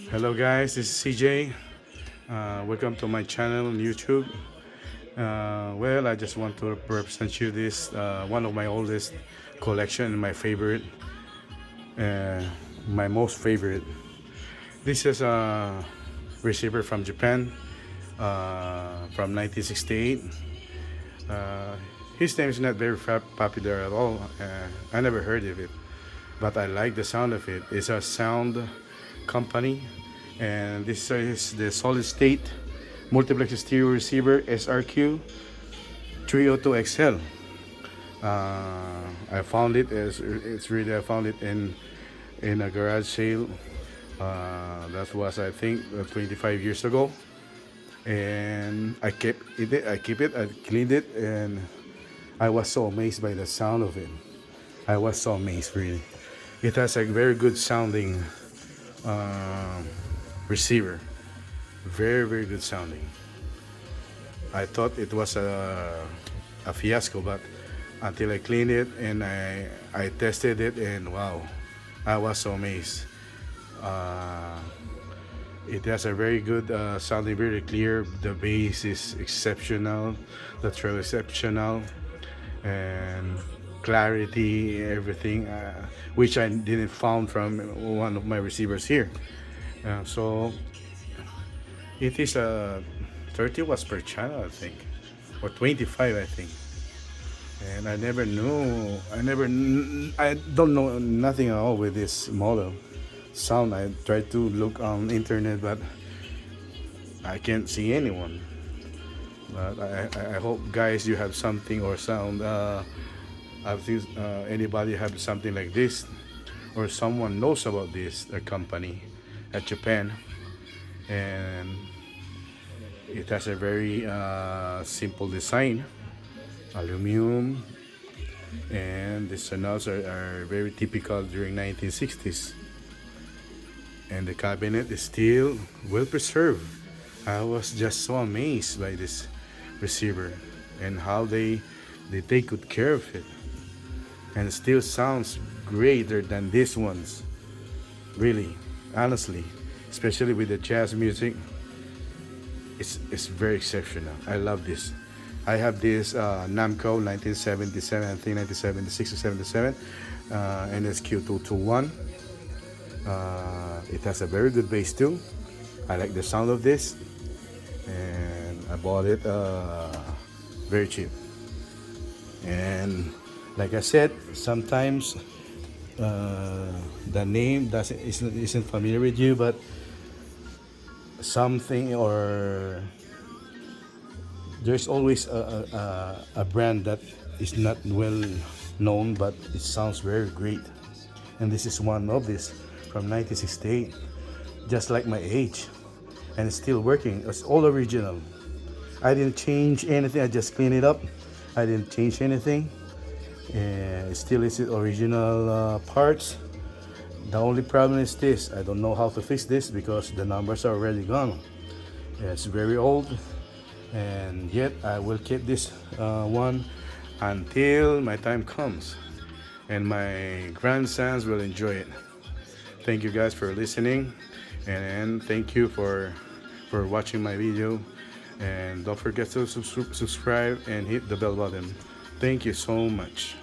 Hello guys, this is CJ. Welcome to my channel on YouTube. I just want to represent you this one of my oldest collection and my favorite, uh, my most favorite. This is a receiver from Japan, from 1968. Uh, his name is not very popular at all. I never heard of it, but I like the sound of it. It's a sound company, and this is the solid state multiplex stereo receiver SRQ 302 XL. I found it as it's really I found it in a garage sale. That was, I think, 25 years ago, and I kept it. I keep it. I cleaned it, and I was so amazed by the sound of it. I was so amazed, really. It has a very good sounding receiver. Very good sounding. I thought it was a fiasco, but until I cleaned it and I tested it, and wow, I was so amazed. Uh, it has a very good sounding, very clear. The bass is exceptional, the treble exceptional, and clarity, everything, which I didn't found from one of my receivers here. So it is a 30 watts per channel, I think, or 25, I think. And I never knew. I don't know nothing at all with this model sound. I tried to look on internet, but I can't see anyone. But I hope, guys, you have something or sound. Anybody have something like this, or someone knows about this company at Japan, and it has a very simple design, aluminum, and the sonars are very typical during 1960s, and the cabinet is still well preserved. I was just so amazed by this receiver and how they take good care of it, and it still sounds greater than these ones, really, honestly, especially with the jazz music. It's very exceptional. I love this. I have this Namco 1977, I think 1976 or 77, NSQ221. It has a very good bass too. I like the sound of this, and I bought it very cheap. And like I said, sometimes the name isn't familiar with you, but something, or there's always a brand that is not well known, but it sounds very great. And this is one of this from 1968, just like my age, and it's still working. It's all original. I didn't change anything. I just cleaned it up. I didn't change anything. And it still is original parts. The only problem is this: I don't know how to fix this because the numbers are already gone. It's very old, and yet I will keep this one until my time comes, and my grandsons will enjoy it. Thank you guys for listening, and thank you for watching my video, and don't forget to subscribe and hit the bell button. Thank you so much.